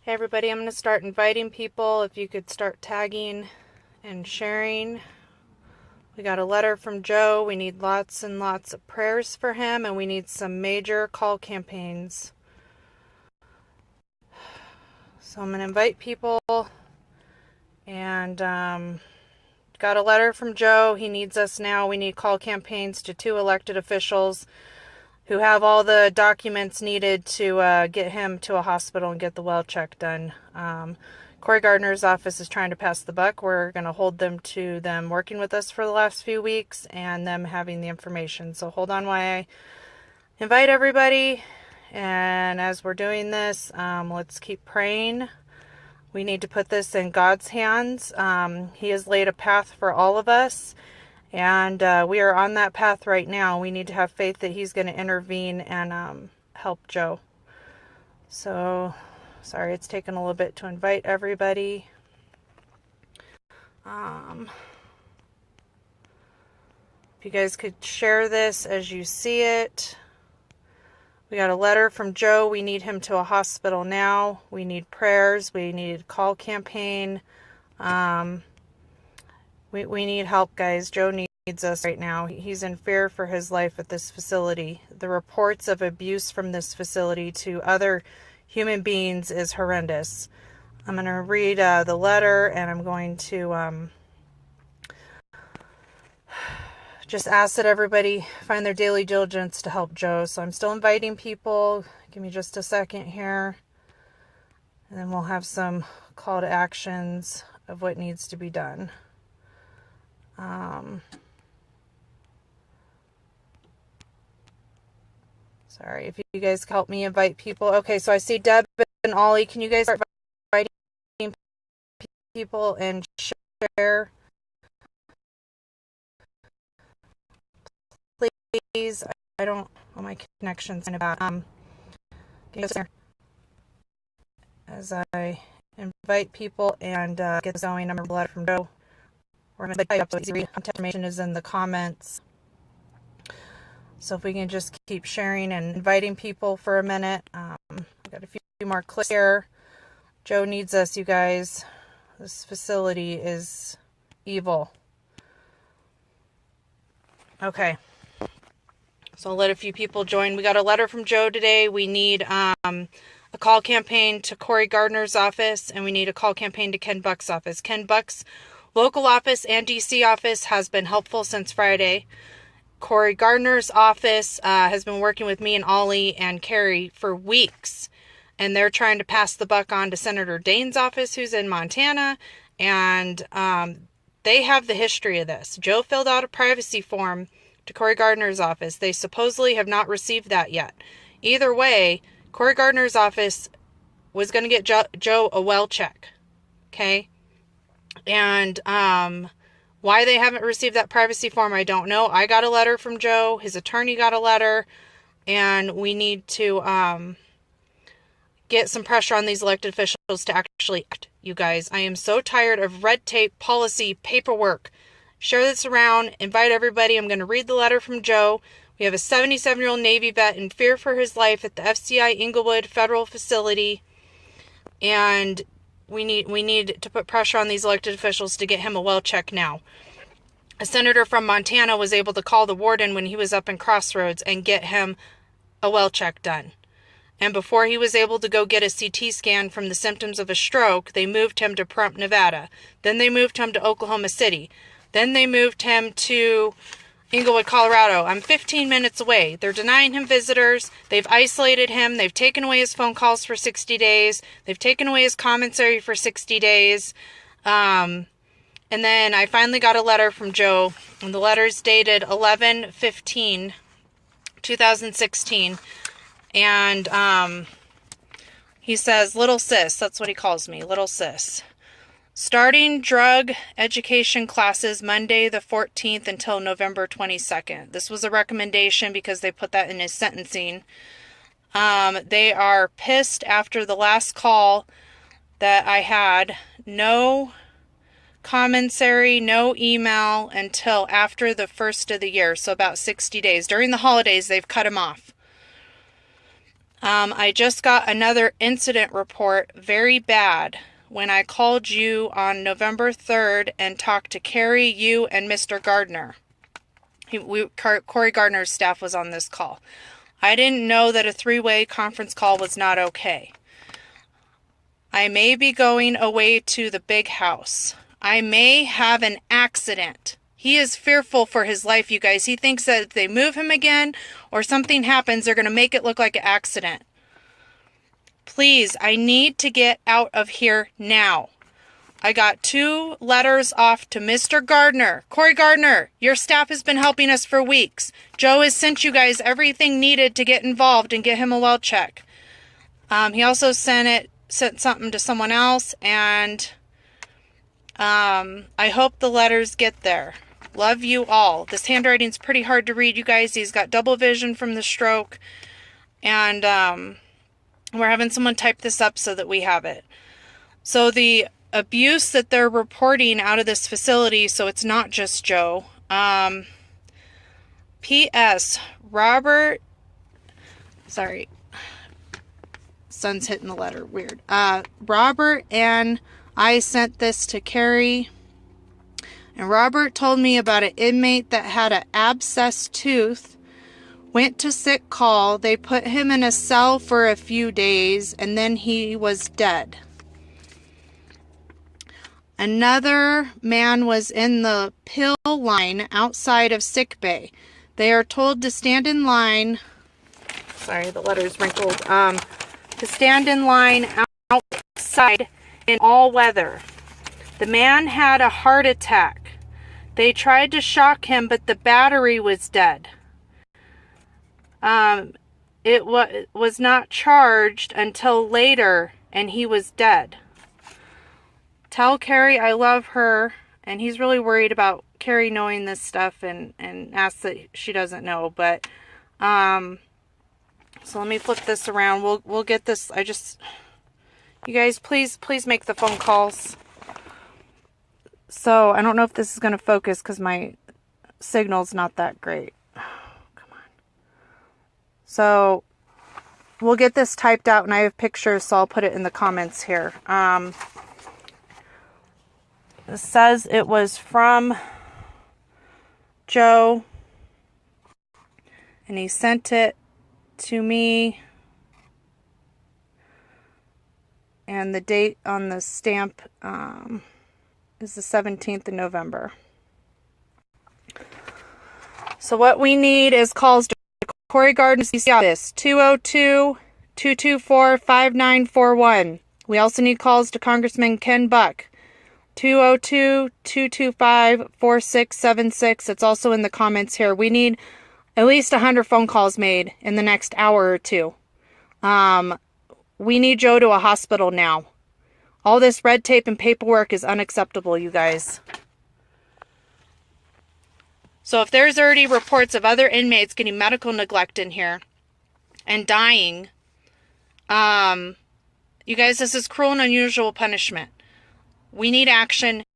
Hey everybody, I'm going to start inviting people. If you could start tagging and sharing. We got a letter from Joe. We need lots and lots of prayers for him, and we need some major call campaigns. So I'm going to invite people, and got a letter from Joe. He needs us now. We need call campaigns to 2 elected officials who have all the documents needed to get him to a hospital and get the well check done. Cory Gardner's office is trying to pass the buck. We're going to hold them to them working with us for the last few weeks and them having the information. So hold on while I invite everybody. And as we're doing this, let's keep praying. We need to put this in God's hands. He has laid a path for all of us. And we are on that path right now. We need to have faith that he's going to intervene and help Joe. So, sorry, it's taken a little bit to invite everybody. If you guys could share this as you see it. We got a letter from Joe. We need him to a hospital now. We need prayers. We need a call campaign. We need help, guys. Joe needs us right now. He's in fear for his life at this facility. The reports of abuse from this facility to other human beings is horrendous. I'm going to read the letter, and I'm going to just ask that everybody find their daily diligence to help Joe. So I'm still inviting people. Give me just a second here. And then we'll have some call to actions of what needs to be done. Sorry, if you guys help me invite people. Okay, so I see Deb and Ollie. Can you guys start inviting people and share? Please. I don't, well, my connection's kind of bad. As I invite people and get this going, I'm going to letter from Joe. We're going to type up so easy to read. Information is in the comments. So if we can just keep sharing and inviting people for a minute. I've got a few more clicks here. Joe needs us, you guys. This facility is evil. Okay. So I'll let a few people join. We got a letter from Joe today. We need a call campaign to Cory Gardner's office, and we need a call campaign to Ken Buck's office. Ken Buck's local office and DC office has been helpful since Friday. Cory Gardner's office has been working with me and Ollie and Carrie for weeks. And they're trying to pass the buck on to Senator Dane's office, who's in Montana. And they have the history of this. Joe filled out a privacy form to Cory Gardner's office. They supposedly have not received that yet. Either way, Cory Gardner's office was going to get Joe a well check. Okay? And why they haven't received that privacy form, I don't know. I got a letter from Joe. His attorney got a letter. And we need to get some pressure on these elected officials to actually act, you guys. I am so tired of red tape, policy, paperwork. Share this around. Invite everybody. I'm going to read the letter from Joe. We have a 77-year-old Navy vet in fear for his life at the FCI ENGLEWOOD federal facility. And we need to put pressure on these elected officials to get him a well check now. A senator from Montana was able to call the warden when he was up in Crossroads and get him a well check done. And before he was able to go get a CT scan from the symptoms of a stroke, they moved him to Pahrump, Nevada. Then they moved him to Oklahoma City. Then they moved him to Englewood, Colorado. I'm 15 minutes away. They're denying him visitors. They've isolated him. They've taken away his phone calls for 60 days. They've taken away his commissary for 60 days. And then I finally got a letter from Joe. And the letter's dated 11/15/2016. And he says, "Little sis," that's what he calls me, little sis. "Starting drug education classes Monday the 14th until November 22nd. This was a recommendation because they put that in his sentencing. They are pissed after the last call that I had. No commissary, no email until after the first of the year, so about 60 days. During the holidays, they've cut him off. I just got another incident report, very bad, when I called you on November 3rd and talked to Carrie, you, and Mr. Gardner. Cory Gardner's staff was on this call. I didn't know that a three-way conference call was not okay. I may be going away to the big house. I may have an accident. He is fearful for his life, you guys. He thinks that if they move him again or something happens, they're going to make it look like an accident. Please, I need to get out of here now. I got 2 letters off to Mr. Gardner. Cory Gardner, your staff has been helping us for weeks. Joe has sent you guys everything needed to get involved and get him a well check. He also sent something to someone else, and I hope the letters get there. Love you all. This handwriting's pretty hard to read, you guys. He's got double vision from the stroke, and we're having someone type this up so that we have it. So the abuse that they're reporting out of this facility, so it's not just Joe. P.S. Robert, sorry, sun's hitting the letter, weird. Robert and I sent this to Carrie, and Robert told me about an inmate that had an abscessed tooth, went to sick call, they put him in a cell for a few days, and then he was dead. Another man was in the pill line outside of sick bay. They are told to stand in line. Sorry, the letter's wrinkled. To stand in line outside in all weather. The man had a heart attack. They tried to shock him, but the battery was dead. It was not charged until later, and he was dead. Tell Carrie I love her, and he's really worried about Carrie knowing this stuff and asks that she doesn't know, but so let me flip this around. We'll get this. You guys, please make the phone calls. So I don't know if this is going to focus because my signal's not that great. Come on. So we'll get this typed out, and I have pictures, so I'll put it in the comments here. It says it was from Joe, and he sent it to me, and the date on the stamp is the 17th of November. So what we need is calls to Cory Gardner's office, 202-224-5941. We also need calls to Congressman Ken Buck, 202-225-4676. It's also in the comments here. We need at least 100 phone calls made in the next hour or two. We need Joe to a hospital now. All this red tape and paperwork is unacceptable, you guys. So if there's already reports of other inmates getting medical neglect in here and dying, you guys, this is cruel and unusual punishment. We need action